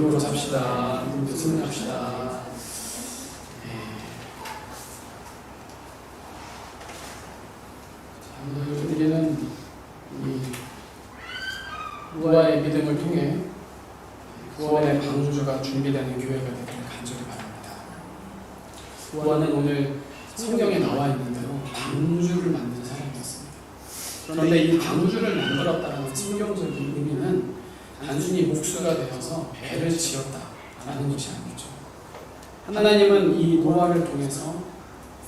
믿음으로 삽시다. 믿음으로 승리합시다. 우리는 이 노아의 믿음을 통해 구원의 방주가 준비되는 교회가 되기를 간절히 바랍니다. 노아는 오늘 성경에 나와 있는 대로 방주를 만든 사람이었습니다. 그런데 이 방주를 만들었다는 성경적인 의미는 단순히 목수가 되어서 배를 지었다라는 것이 아니죠. 하나님은 이 노아를 통해서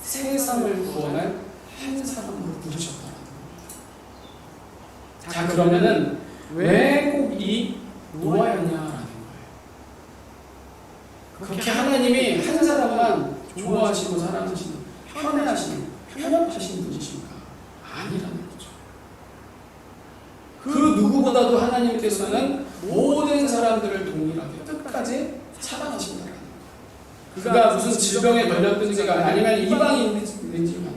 세상을 구원할 한 사람으로 부르셨다는 겁니다. 자, 그러면은 왜 꼭 이 노아였냐라는 거예요. 그렇게 하나님이 한 사람만 좋아하시고 사랑하시는, 편애하시는, 편협하시는 분이십니까? 아니라는 거죠. 그 누구보다도 하나님께서는 모든 사람들을 동일하게 끝까지 사랑하신다는 거예요. 그가 무슨 질병에 걸렸든지가 아니면 이방인인지가 아니에요.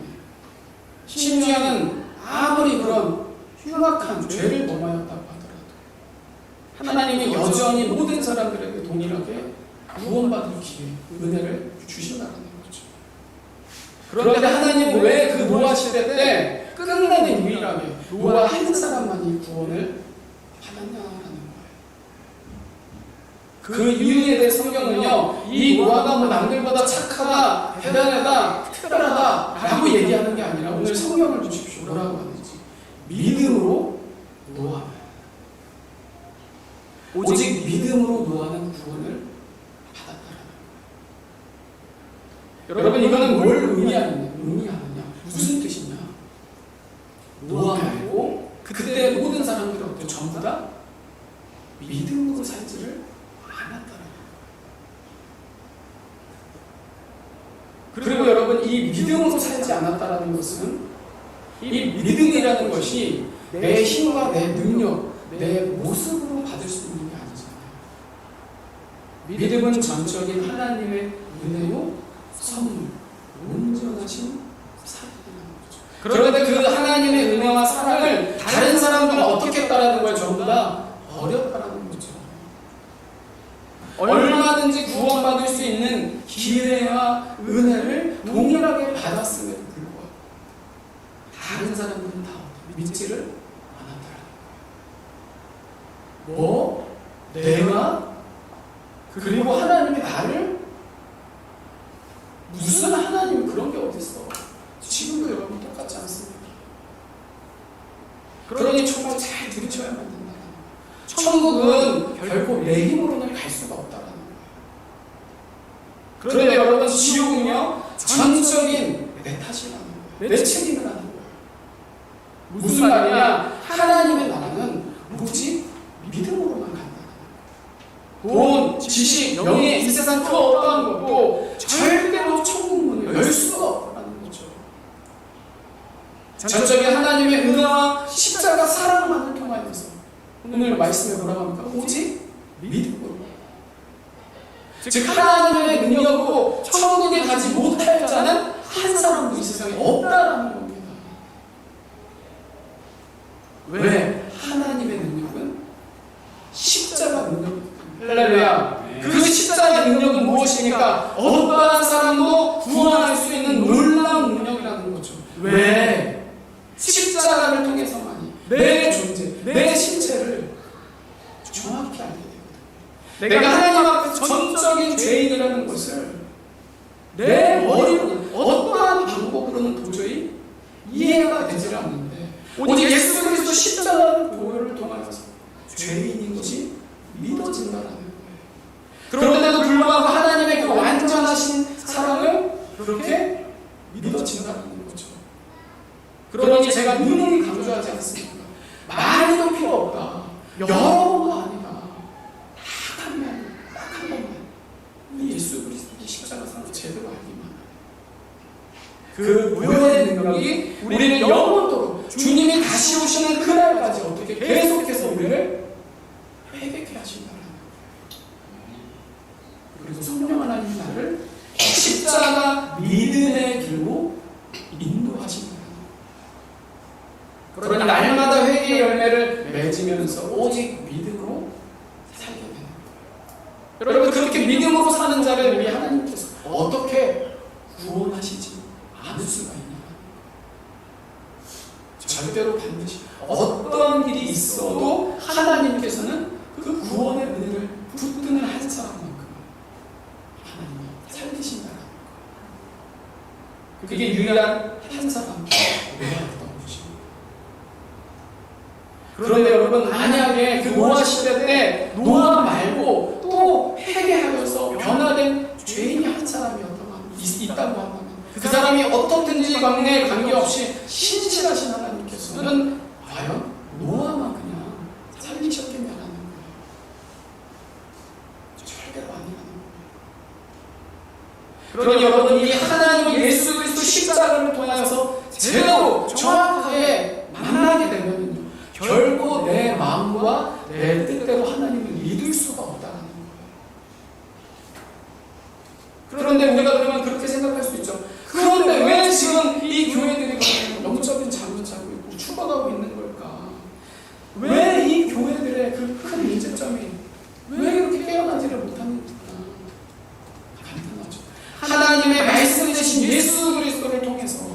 심지어는 아무리 그런 흉악한 죄를 범하였다고 하더라도 하나님이 여전히 모든 사람들에게 동일하게 구원받을 기회, 은혜를 주신다는 거죠. 그런데 하나님은 왜 그 노아 시대 때 끝내는 유일하게 노아 한 사람만이 구원을 받았냐라는 거예요. 그 이유에 대해 성경은요, 이 노아가 뭐 남들보다 착하다, 대단하다, 특별하다 라고 얘기하는 게 아니라 오늘 성경을 보십시오. 뭐라고 하는지. 믿음으로 노아는, 오직 믿음으로 노아는 구원을 받았다라는 거예요. 여러분, 이거는 뭘 의미하느냐? 무슨 뜻이냐? 노아 말고 그때 모든 사람들이 어때? 전부 다 믿음으로 살지를 않았다라는 거예요. 그리고 여러분, 이 믿음으로 살지 않았다라는 것은, 이 믿음이라는 것이 내 힘과 내 능력, 내 모습으로 받을 수 있는 게 아니잖아요. 믿음은 전적인 하나님의 은혜요, 선물, 온전하신 사랑이라는 거죠. 그런데 그 하나님의 은혜와 사랑을 다른 사람들은 어떻게 했다라는 걸 전부 다 어렵다라는 거죠. 얼마든지 구원받을 수 있는 기회와 은혜를 동일하게 받았음에도 불구하고 다른 사람들은 다 믿지를 않았다라는 거예요. 뭐? 내가? 그리고 하나님이 나를? 무슨 하나님이 그런 게 어딨어? 지금도 여러분 똑같지 않습니까? 그러니 정말 잘 들으셔야만 된다는 거예요. 천국은 결코 내 힘으로는 갈 수가 없다는 거예요. 그런데 여러분, 지옥은요, 전적인 내 탓이라는 거예요. 내 책임이라는 거예요. 무슨 말이냐? 하나님의 나라는 오직 믿음으로만 간다는 거예요. 돈, 지식, 명예, 이 세상 그 어떠한 것도 절대로 천국 문을 열 수가 없다는 거죠. 전적인 하나님의 은혜와 십자가 사랑만을 통하여서 오늘 말씀에 뭐라고 합니까? 오직 믿음으로. 즉 하나님의 능력으로 천국에 가지 못할 자는 한 사람도 이 세상에 없다라는 겁니다. 왜? 하나님의 능력은 십자가 능력입니다. 할렐루야. 그 십자가의 능력은 무엇입니까? 어떠한 사람도 구원할 수 있는 놀라운 능력이라는 거죠. 왜? 십자가를 통해서만이 내 존재, 내 신체를 정확히 알게 되거든요. 내가 하나님 앞에 전적인 죄인이라는 것을 내 머리로는, 어떠한 방법으로는 도저히 이해가 되지 않는데 오직 예수 그리스도 십자가 보혈을 통하여서 죄인인 것이 믿어진다라는 거예요. 그런데도 불구하고 하나님의 그 완전하신 사랑을 그렇게 믿어진다는 거죠. 그러니 제가 누누이 강조하지 않습니까? 많이도 필요 없다. 여러 번도 아니다. 딱 한 번만. 이 예수 그리스도의 십자가 사랑을 제대로 알기만. 그 무효의 능력이 우리는 영원토록 주님이 다시 오시는 그날까지 어떻게 계속해서 우리를 회개케 하신다는 거예요. 그리고 성령 하나님이 나를 십자가 믿음의 길로 인도하신다는 거예요. 그러나 날마다 회개의 열매를 맺으면서 오직 믿음으로 살게 되는 거예요. 여러분, 그렇게 믿음으로 사는 자를 우리 하나님께서 어떻게 구원하시지 않을 수가 있냐? 절대로 반드시 어떤 일이 있어도 하나님께서는 그 구원의 은혜를 붙드는 한 사람만큼 하나님이 살리신다라는 거. 그게 유일한 한 사람 노아였던 것입니다. 그런데 여러분, 만약에 그 노아 시대 때 노아 말고 또 회개하여서 변화된 죄인이 한 사람이었다고 있다고 한다면, 그 사람이 어떻든지 관계없이 신실하신 하나님께서는 과연 노아만 그냥 살리셨겠냐라는 거예요. 절대로 아니라는 거예요. 그러니 여러분, 이 하나님 예수 그리스도 십자가를 통하여서 제대로 정확하게 만나게 되면요, 결코 내 마음과 내 뜻대로 하나님을 믿을 수가 없다는 거예요. 그런데 우리가 그러면 그렇게 생각할 수 있죠. 그런데 왜 지금 이 교회들이 영적인 잠을 자고 있고 죽어가고 있는 걸까? 왜 이 교회들의 그 큰 문제점이 왜 이렇게 깨어나지를 못하는 걸까? 간단하죠. 하나님의 말씀 되신 예수 그리스도를 통해서,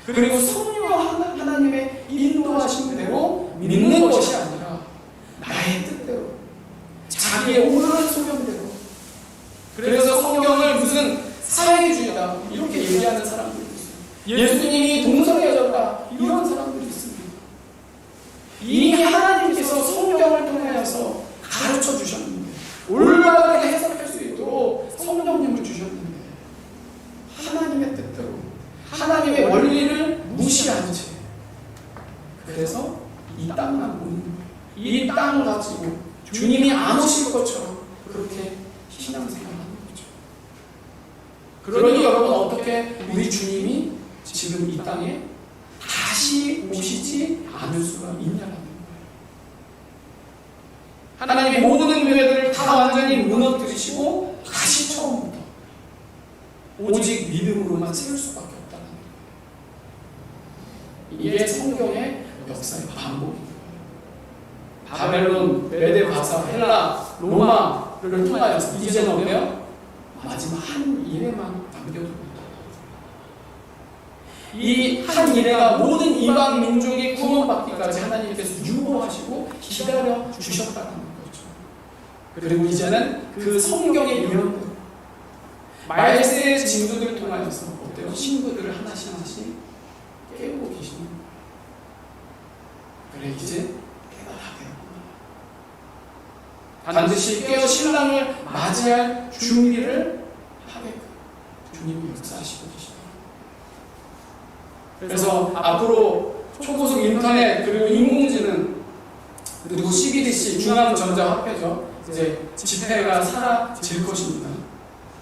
그리고 성령과 하나님의 인도하신 대로 믿는 것이 아니라 나의 뜻대로, 자기의 오르는 소견대로, 그래서 성경을 무슨 사회주의다 이렇게 얘기하는 사람들이 있어요. 예수님이 동성애자다 이런 사람들이 있습니다. 이미 하나님께서 성경을 통해서 가르쳐 주셨는데, 올바르게 해석할 수 있도록 성령님을 주셨는데, 하나님의 뜻대로 하나님의 원리를 무시한 채, 그래서 이 땅만 보는 거예요. 이 땅 가지고 주님이 안 오실 것처럼 그렇게 신앙생활하는 거죠. 그러니 여러분, 어떻게 우리 주님이 지금 이 땅에 다시 오시지 않을 수가 있냐라는 거예요. 하나님이 모든 교회들을 다 완전히 무너뜨리시고 다시 처음부터 오직 믿음으로만 세울 수밖에 없다는 거예요. 이게 성경의 역사의 반복입니다. 바벨론, 메데, 바사, 헬라, 로마를 통하여서 이제는 어때요? 마지막 한 이래만 남겨두고, 이 한 이래가 모든 이방 민족이 구원받기까지 하나님께서 유보하시고 기다려 주셨다는 거죠. 그리고 이제는 그 성경의 예언대로 말세의 징조들을 통하여서 어때요? 신부들을 하나씩 하나씩 깨우고 계시는 거예요. 그래, 이제 때가 다 되었구나. 반드시 깨어 신랑을 맞이할 준비를 하게끔 주님이 역사하시고 계십니다. 그래서 앞으로 초고속 인터넷, 그리고 인공지능, 그리고 CBDC, 중앙전자화폐죠, 이제 지폐가 사라질 것입니다.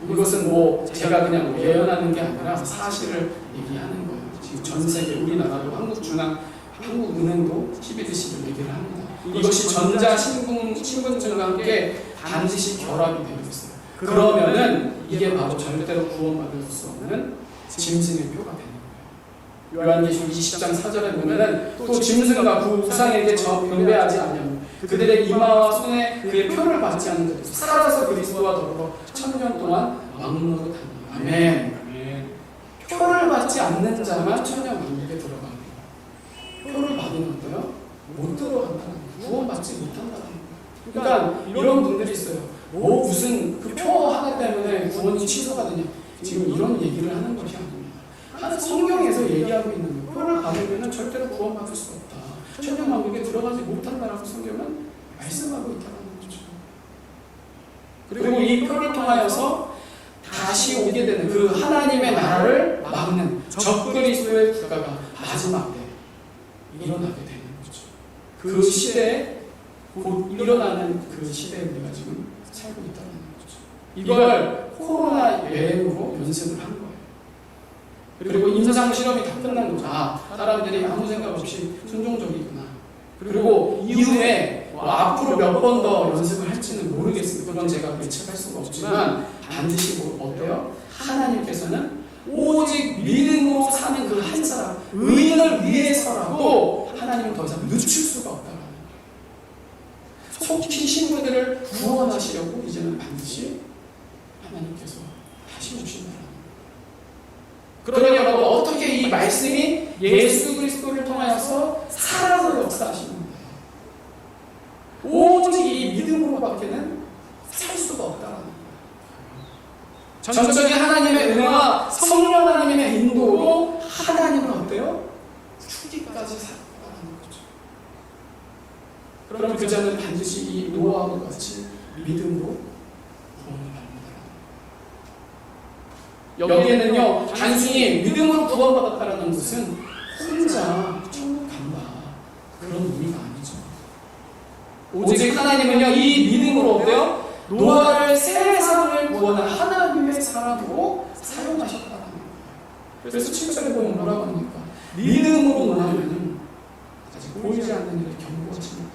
이것은 뭐 제가 그냥 예언하는 게 아니라 사실을 얘기하는 거예요. 지금 전 세계, 우리나라도 한국은행도 CBDC를 얘기를 합니다. 이것이 전자신분증과 함께 반드시 결합이 되어 있어요. 그러면은 이게 바로 절대로 구원받을 수 없는 짐승의 표가 되는 거예요. 요한계시록 20장 4절에 보면은 또 짐승과 그 우상에게 경배하지 않으면 그들의 이마와 손에 그의 표를 받지 않는 자들 살아서 그리스도와 더불어 1000년 동안 왕노릇 하니. 아멘. 표를 받지 않는 자만 천년왕국에 들어가는 거예요. 표를 받으면 어때요? 못 들어간다는 거예요. 구원받지 못한다는 거예요. 그러니까 이런 분들이 있어요. 뭐 무슨 그 표 하나 때문에 구원이 취소가 되냐, 지금 이런 얘기를 하는 것이 아닙니다. 성경에서 얘기하고 있는 거예요. 표를 받으면 절대로 구원받을 수 없다, 천년왕국에 들어가지 못한다라고 성경은 말씀하고 있다는 거죠. 그리고 이 표를 통하여서 다시 오게 되는 그 하나님의 나라를 막는 적그리스도의 국가가 마지막 때 일어나게 되는 거죠. 그 시대에 곧 일어나는 그 시대에 우리가 지금 살고 있다는 거죠. 이걸 코로나 유행으로 연습을 한 거예요. 그리고 임상 실험이 다 끝난 거죠. 사람들이 아무 생각 없이 순종적이구나. 그리고 이후에 앞으로 몇 번 더 연습을 할지는 모르겠습니다. 그건 제가 예측할 수가 없지만 반드시 어때요? 하나님께서는 오직 믿음으로 사는 그 한 사람, 의인을 위해서라도 하나님은 더 이상 늦출 수가 없다는 거예요. 속히 신부들을 구원하시려고 이제는 그러니 여러분 어떻게 이 말씀이 예수 그리스도를 통하여서 살아서 역사하시는데 오직 이 믿음으로밖에는 살 수가 없다라는 거예요. 전적인 하나님의 은혜와 성령 하나님의 인도로 하나님은 어때요? 죽기까지 살아가는 거죠. 그럼 그 자는 반드시 이 노아와 같이 믿음으로 구원을 받는다. 여기에는요 단순히 믿음으로 구원받았다는 것은 혼자 천국 간다 그런 의미가 아니죠. 오직 하나님은요 이 믿음으로 어때요? 노아를 세상을 구원한 하나님의 사람으로 사용하셨다는 거예요. 그래서 7절에 보면 뭐라고 합니까? 믿음으로 노아는 아직 보이지 않는 일을 경고하십니다.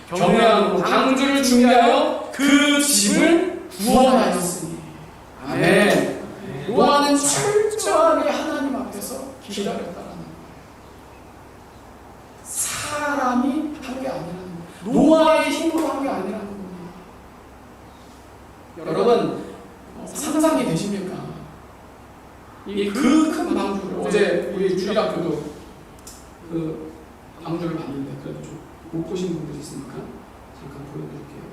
경외함으로 방주를 준비하여 그 집을 구원하였으니. 아멘. 노아는 철저하게 하나님 앞에서 기다렸다는 거예요. 사람이 한 게 아니라는 거예요. 노아의 힘으로 한 게 아니라는 거예요. 여러분 상상이 되십니까? 이 그 큰 방주를 어제 우리 주일학교도 그 방주를 봤는데 그래도 좀 못 보신 분들이 있으니까 잠깐 보여드릴게요.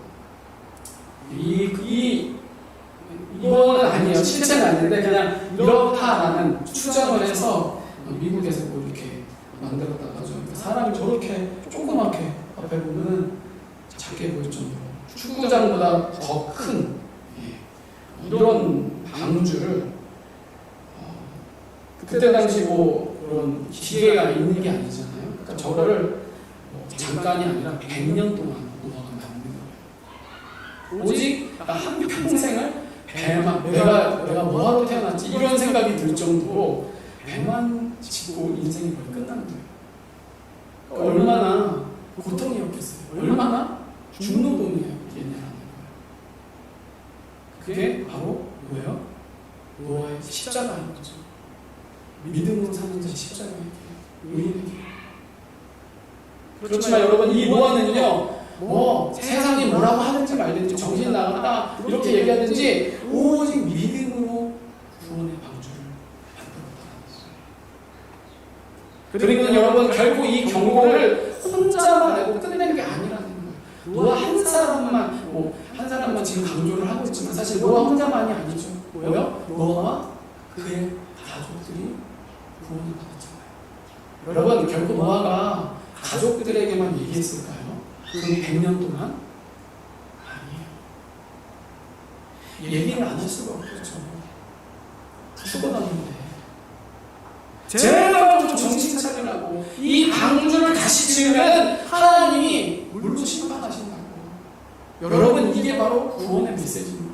이거는 아니에요. 실체는 아닌데 그냥 이렇다라는 추정을 해서 미국에서 뭐 이렇게 만들었다고 하죠. 사람이 저렇게 조그맣게 앞에 보면은 작게 보일 정도로 축구장보다 더 큰 이런 방주를 그때 당시 뭐 그런 기계가 있는 게 아니잖아요. 그러니까 저거를 잠깐이 아니라 100년 동안 노아가 만든 거예요. 오직 한 평생을 배만 내가 뭐하러 태어났지 이런 생각이 들 정도로 배만 짓고 인생이 거의 끝난 거예요. 그러니까 얼마나 고통이었겠어요. 얼마나 중노동이었겠냐라는 거예요. 그게 바로 뭐예요? 노아의 십자가인 거죠. 믿음으로 사는 자의 십자가에게, 의인에게. 그렇지만 여러분 이 노아는요, 뭐 세상이 뭐라고 하든지 말든지 정신 나갔다 이렇게 얘기하든지 오직 믿음으로 구원의 방주를 만들었다는 거예요. 그리고 여러분 결국 이 경고를 혼자만 내고 끝내는 게 아니라는 거예요. 노아 한 사람만 지금 강조를 하고 있지만 사실 노아 혼자만이 아니죠. 뭐예요? 노아와 그의 가족들이 구원을 받았잖아요. 여러분 결국 노아가 가족들에게만 얘기했을까요? 그 100년 동안? 아니에요. 얘기를 안 할 수가 없겠죠. 죽어놨는데 제발 좀 정신 차리라고 이 방주를 다시 지으면 하나님이 물로 심판하신다고. 여러분 이게 바로 구원의 메시지인 거예요.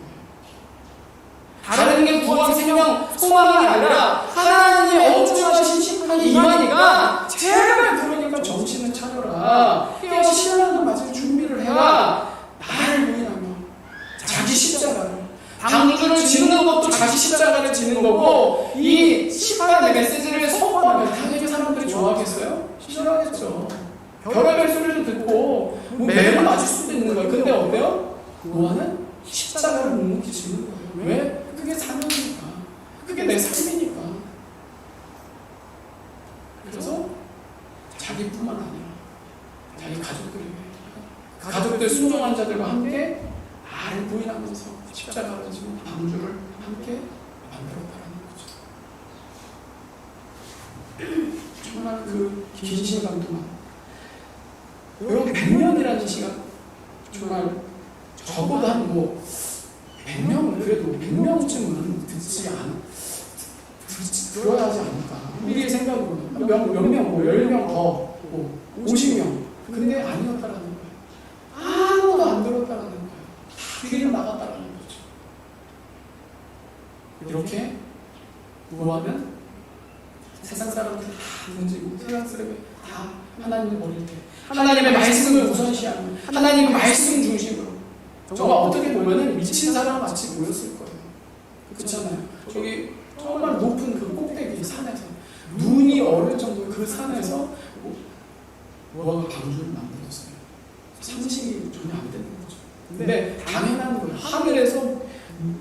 다른 게 구원, 생명, 소망이 아니라 하나님의 엄중하신 심판이 임하니까 제발 그러니까 정신을 차려라. 깨어 신랑을 맞을 준비를 해라. 나를 부인하며 자기 십자가를 방주를 짓는 것도 자기 십자가를 짓는 거고 이 심판의 메시지를 선포하면 당연히 사람들이 좋아하겠어요? 싫어하겠죠. 별의별 소리를 듣고 뭐 매를 맞을 수도 있는 거예요. 근데 어때요? 노아는 십자가를 묵묵히 짓는 거예요. 왜? 그게 사명이니까. 그게 내 삶이니까. 그래서 자기뿐만 아니라 자기 가족들 순종한 자들과 함께 나를 부인하면서 십자가를 지고 방주를 함께 만들었다는 거죠. 정말 그 긴 시간 동안 여러분 100년이라는 시간 정말 적어도 한 100명 그래도 100명쯤은 들어야 하지 않을까. 우리의 생각으로는 몇 명, 10명 더, 50명. 근데 아니었다라는 거예요. 아무도 안 들었다라는 거예요. 길을 나갔다라는 거죠. 이렇게 노아는 세상 사람들 다 던지고 세상 사람들 다 하나님을 버릴 때 하나님의 말씀을 우선시하며 하나님의 말씀 중심으로 정말 어떻게 보면은 미친 사람 같이 보였을 거예요. 그렇잖아요. 저기 정말 높은 그 꼭대기 산에서 눈이 얼을 정도의 그 산에서 노아가 방주를 만들었어요. 상식이 전혀 안 되는 거죠. 근데 당연한 거예요. 하늘에서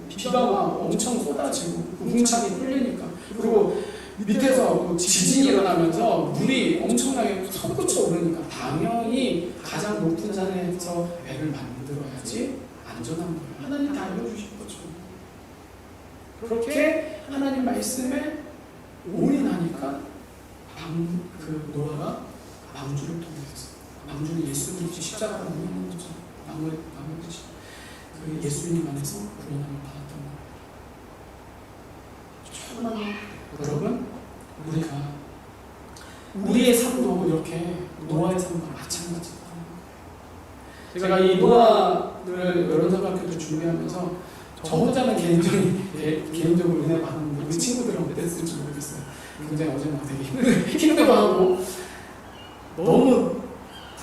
비가 막 엄청 쏟아지고 궁창이 뚫리니까 그리고 밑에서 지진이 일어나면서 물이 엄청나게 솟구쳐 오르니까 당연히 가장 높은 산에서 배를 만들어야지 안전한 거예요. 하나님 다 알려주신 거죠. 그렇게 하나님 말씀에 올인하니까 노아가 방주를 통해서, 방주는 예수 그리스도 십자가를 묻는 거죠. 나무에 그 예수님 안에서 구원함을 받았던 거예요. 여러분, 우리의 삶도 이렇게 노아의 삶과 마찬가지다. 제가 이 노아를 여론사학교를 준비하면서 저 혼자는 개인적으로 은혜 받았는데 우리 친구들은 어땠을지 모르겠어요. 굉장히 어제 막 되게 힘들어하고 너무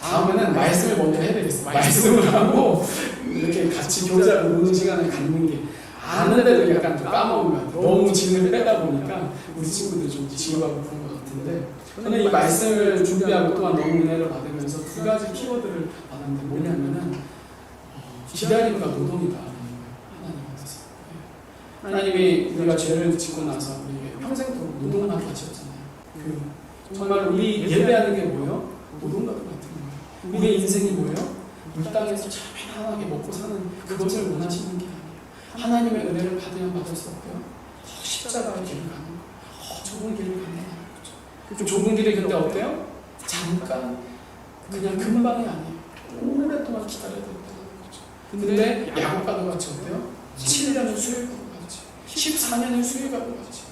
다음에는 말씀을 먼저 해야 되겠어요. 말씀을 하고 이렇게 같이 교제하고 노는 시간을 갖는 게 아는데도 약간 좀 까먹은 것 같아요. 너무 진을 빼다 보니까 우리 친구들 좀 지루하고 그런 것 같은데 저는 이 말씀을 준비하고 또한 너무 은혜를 받으면서 두 가지 키워드를 받았는데 뭐냐면은 기다림과 노동이다. 하나님이 우리가 죄를 짓고 나서 우리에게 평생도록 노동하게 하셨잖아요. 정말 우리 예배하는 게 뭐예요? 노동과도 같은 거예요. 우리의 인생이 뭐예요? 이 땅에서 참 편안하게 먹고 사는 그것을 원하시는 게 아니에요. 하나님의 은혜를 받으면 받을 수 없고요. 십자가의 길을 가는 거, 좁은 길을 가는 거죠. 그 좁은 길이 근데 어때요? 잠깐, 그냥 금방이 아니에요. 오랫동안 기다려야 된다는 거죠. 근데 야곱과도 같이 어때요? 7년을 수일하고 같이, 14년을 수일하고 같이.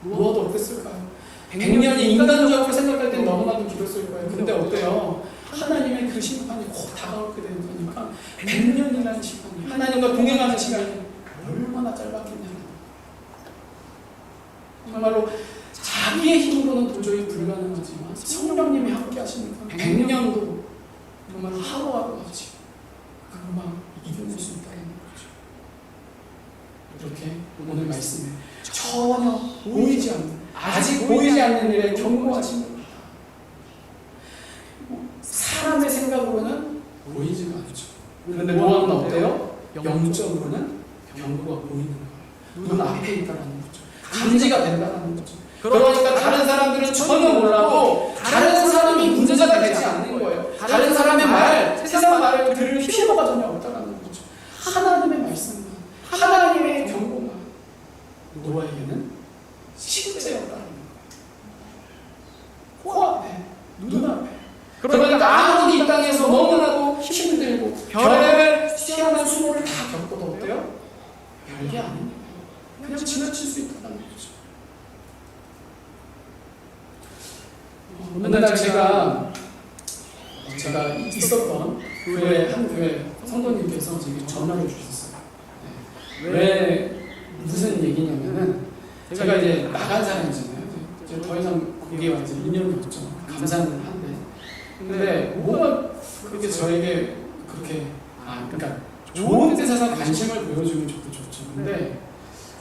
노아도 어땠을까요? 100년이 인간적으로 생각할 땐 너무나도 길었을 거예요. 근데 어때요? 하나님의 그 심판이 곧 다가오게 되는 거니까 100년이라는 시간이, 하나님과 동행하는 시간이 얼마나 짧았겠냐는, 정말로 자기의 힘으로는 도저히 불가능하지만 성령님이 함께 하시니까 100년도 정말 하루하루 같이 금방 이겨낼 수 있다는 거죠. 이렇게 오늘 말씀에 전혀 보이지 않는, 아직 보이지 않는 일에 경고하신 겁니다. 사람의 생각으로는 보이지가 않죠. 그런데 노아는 어때요? 영적으로는 경고가 보이는 거예요. 눈 앞에 있다는 거죠. 감지가 된다는 거죠. 그러니까 다른 사람들은 전혀 몰라도 다른 사람이 문제가 되지 않는 거예요. 다른 사람의 말, 세상 말을 들을 필요가 전혀 없다는 거죠. 하나님의 말씀만, 하나님의 경고만 노아에게는 실제였다는 거예요. 코앞에, 눈앞에. 그러니까 아무리 이 땅에서 너무나도 힘들고 별의별 희한한 수모를 다 겪어도 어때요? 별게 아닙니다. 그냥 지나칠 수 있다는 거죠. 어느 날 제가 있었던 교회, 한 교회 성도님께서 제게 전화를 주셨어요. 왜, 무슨 얘기냐면은 제가 이제 나간 사람이잖아요. 이제 더 이상 거기와 이제 인연이 없죠. 감사는 한데. 근데 뭐가 그렇게 저에게 그렇게, 그러니까 좋은 뜻에서 관심을 보여주면 저도 좋죠. 근데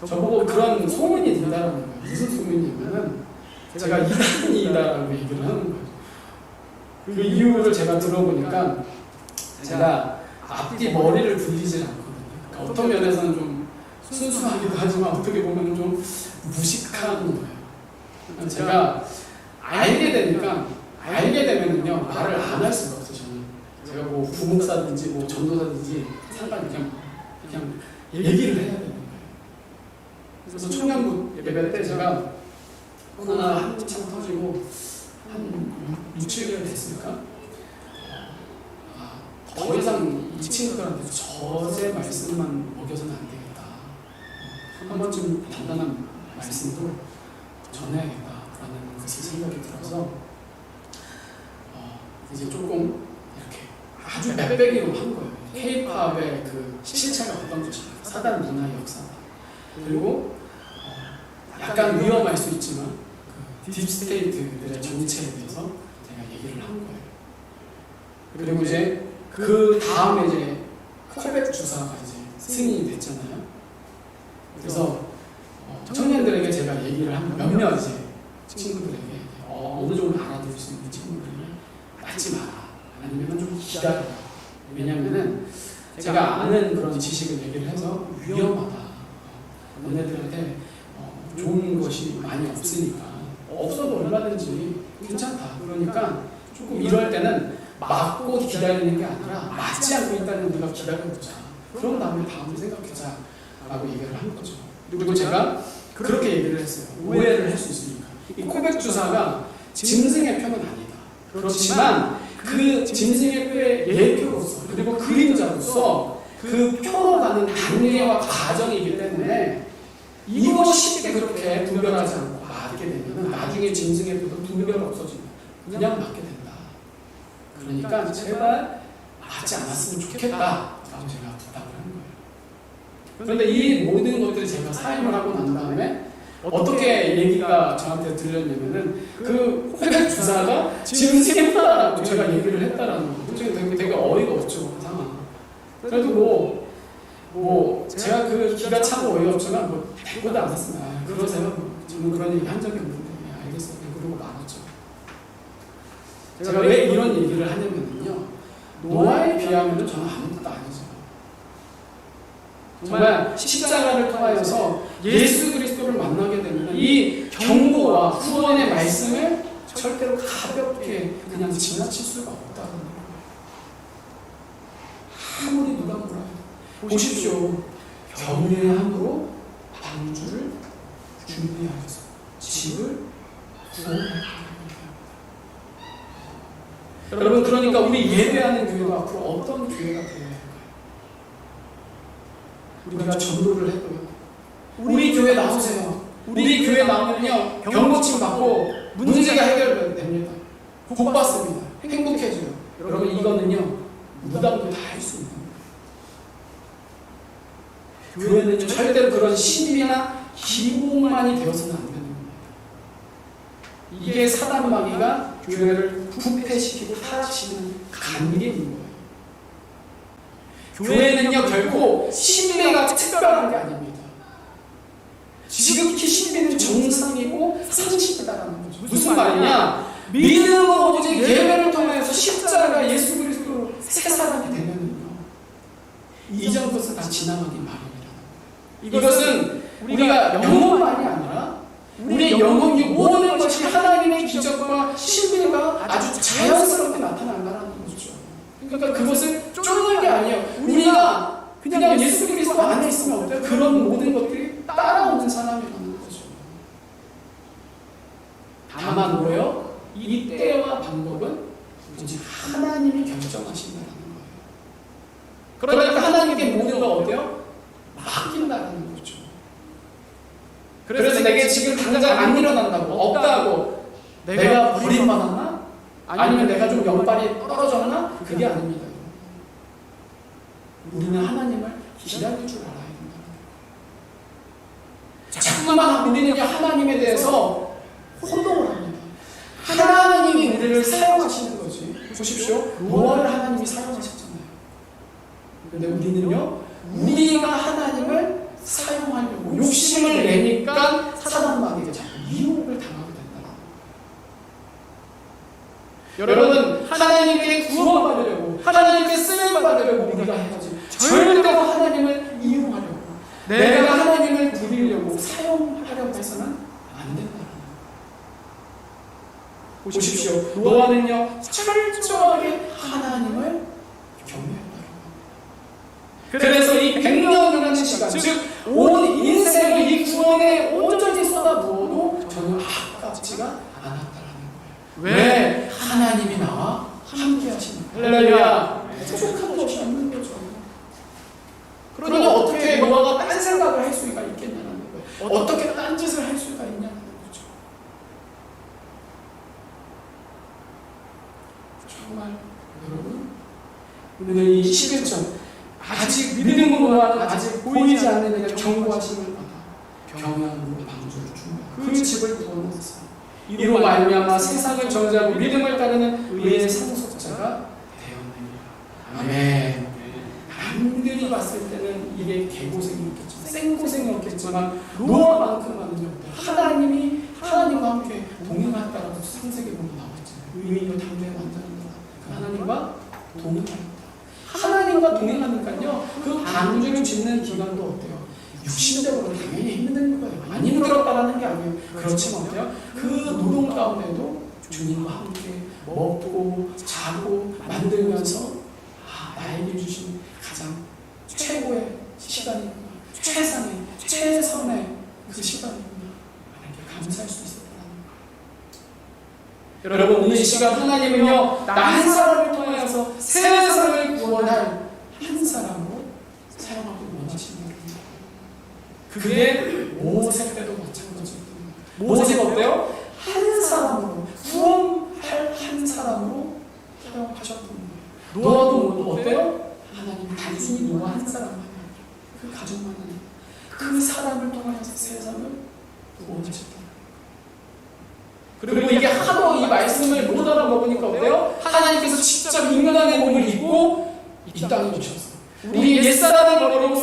저보고 그런 소문이 된다는 거예요. 무슨 소문이냐면은 제가 이단이다라고 얘기를 하는 거예요. 그 이유를 제가 들어보니까 제가 앞뒤 머리를 굴리질 않거든요. 그러니까 어떤 면에서는 좀 순수하기도 하지만 어떻게 보면 좀 무식한 거예요. 제가 알게 되면은요, 말을 안 할 수가 없어요. 저는 제가 뭐 부목사든지 뭐 전도사든지 상관이 그냥 얘기를 해야 되는 거예요. 그래서 청년부 예배 때 제가 코로나 한참 터지고 한 6, 7개월 됐으니까 더 이상 이 친구들한테 저제 말씀만 먹여서는 안 되겠다. 한 번쯤 단단한 말씀도 전해야겠다라는 것이 생각이 들어서 이제 조금 이렇게 아주 맵배기로 한 거예요. K-팝의 그 실체가 어떤 것인가, 사단 문화의 역사다. 그리고 약간 위험할 수 있지만 그 딥스테이트들의 정체에 대해서 제가 얘기를 한 거예요. 그리고 이제 그 다음에 이제 코백 주사가 이제 승인이 됐잖아요. 그래서 청년들에게 제가 얘기를 한 몇몇 이제 친구들에게 어느 정도 알아들을 수 있는 친구들에게 맞지 마라, 아니면 좀 기다려라. 왜냐면은 제가 아는 그런 지식을 얘기를 해서 위험하다. 너네들한테 좋은 것이 많이 없으니까 없어도 얼마든지 괜찮다. 그러니까 조금 이럴 때는 맞고 기다리는 게 아니라 맞지 않고 일단은 우리가 기다려보자. 그런 다음에 다음을 생각하자 라고 얘기를 한 거죠. 그리고 제가 그렇게 얘기를 했어요. 오해를 할 수 있으니까. 이 코백 주사가 짐승의 표는 아니다. 그렇지만 그 짐승의 표의 예표로서 그리고 그림자로서 그 표로 가는 단계와 과정이기 때문에 이거 쉽게 그렇게 분별하지 않고 맞게 되면 나중에 짐승의 표도 분별 없어지고 그냥 맞게 된다. 그러니까 제발 맞지 않았으면 좋겠다라고 제가 부탁을 한 거예요. 그런데 이 모든 것들을 제가 사임을 하고 난 다음에 어떻게 얘기가 저한테 들렸냐면은 그 코백 주사가 짐승의 표다라고 제가 얘기를 했다라는 거예요. 되게 어이가 없죠. 상황. 그래도 제가 그 기가 차고 어이가 없지만 대꾸도 안 했습니다. 그러세요? 저는 그런 얘기 한 적이 없는데 알겠어요. 그러고 말았죠. 제가 왜 이런 얘기를 하냐면요. 노아에 비하면 저는 아무것도 아니죠. 정말 십자가를 통하여서 예수 그리스도를 만나게 되면 이 경고와 구원의 말씀을 절대로 가볍게 그냥 지나칠 수가 없다는 거예요. 아무리 누가 뭐라 보십시오. 경외함으로 방주를 준비하여서 집을 구원할 여러분, 그러니까 우리 예배하는 교회가 앞으로 어떤 교회가 되어야 할까요? 우리가 전도를 해도요. 우리 교회 나오세요. 우리 교회 나오면요 병고침 받고 문제가 해결됩니다. 복 받습니다. 행복해져요. 여러분, 이거는요 무당도 다 할 수 있는 거예요. 교회는 절대로 그런 신비나 기복만이 되어서는 안 되는 겁니다. 이게 사단 마귀가 교회를 부패시키고 타락시키는 간계인 거예요. 교회는요 결코 신비가 특별한 게 아닙니다. 지극히 신비는 정상이고 상식이다라는 거죠. 무슨 말이냐? 믿음으로 오직 예배를 통해서 십자가 예수 그리스도 새 사람이 되면은요 이전 것은 다 지나가기 마련이라는 거예요. 이것은 우리가 영혼만이 아니라 우리의 영혼이 모든 것이 하나님의 기적과 신비가 아주 자연스럽게 나타난다는 거죠. 그러니까 그것을 쫓는 게 아니에요. 우리가 그냥 예수 그리스도 안에 있으면 어때요? 그런 모든 것들이 따라오는 사람이라는 거죠. 다만 뭐예요? 이 때와 방법은 오직 하나님이 결정하신다는 거예요. 그러니까 하나님께 모든 걸 어때요? 맡긴다는 거죠. 그래서 내게 지금 당장 안 일어난다고, 없다고, 내가 버림받았나? 아니면 내가 좀 연발이 떨어졌나? 그게 아닙니다. 우리는 하나님을 기다릴 줄 알아야 된다. 자꾸만 우리는 하나님에 대해서 혼동을 합니다. 하나님이 우리를 사용하시는 거지. 보십시오. 노아를 하나님이 사용하셨잖아요. 그런데 우리는요, 우리가 하나님을 사용하려고 욕심을 내니까 사단 마귀에게 자꾸 유혹을 당하게 된다. 여러분, 하나님께 구원받으려고, 하나님께 쓰임 받으려고 우리가 해야지. 절대로 하나님을 이용하려고, 내가 하나님을 누리려고 사용하려고 해서는 안 된다. 보십시오. 노아는요 철저하게 하나님을 경외한다. 그래서 이 100년이라는 시간, 즉 온 인생을 이 구원에 온전히 쏟아부어도 전혀 아깝지가 않았다라는 거예요. 왜? 하나님이 나와 함께 하시는 거예요. 할렐루야. 부족한 것이 없는 거죠. 그러니 어떻게 노아가 딴 생각을 할 수가 있겠냐는 거예요. 어떻게 딴 짓을 할 수가 있냐는 거죠. 정말 여러분, 오늘 이 11절 아직 믿음으로 아직 보이지 않는 이가 경고하심을 받아 경외함으로 방주를 준다. 그 집을 구원하셨어요. 이로 말미암아 세상을 정죄하고 믿음을 따르는 의의 상속자가 되었느니라. 아멘. 남들이 봤을 때는 이게 개고생이었겠지만 생고생이었겠지만 노아만큼만은요 하나님과 함께 동행했다라고 창세기 보면 나왔잖아요. 의인을 담대히 만드는 그 하나님과 동행합니다. 하나님과 동행하니까요 그 방주를 짓는 기간도 어때요? 육신적으로 당연히 힘든 거예요. 안 힘들었다라는 게 아니에요. 그렇지만 어때요? 그 노동 가운데도 주님과 함께 먹고 자고 만들면서 나에게 주신 가장 최고의 시간이구나, 최선의 그 시간이구나 하나님께 감사할 수 있었다는 거예요. 여러분, 오늘 이 시간 하나님은요, 나 한 사람을 통하여서 세상을 구원할 한 사람으로 사용하고 원하시는 겁니다. 그게 모세 때도 마찬가지였던 거예요. 모세가 어때요? 한 사람으로, 구원할 한 사람으로 사용하셨던 거예요. 노아도 어때요? 하나님 단순히 노아 한 사람만 아니라 그 가족만 아니라 그 사람을 통해서 세상을 구원하셨다. 그리고 이게 하도 이 말씀을 못 알아먹으니까 어때요? 하나님께서 직접 인간의 몸을 입고 이 땅에 오셨어요. 우리 옛사람을 버리고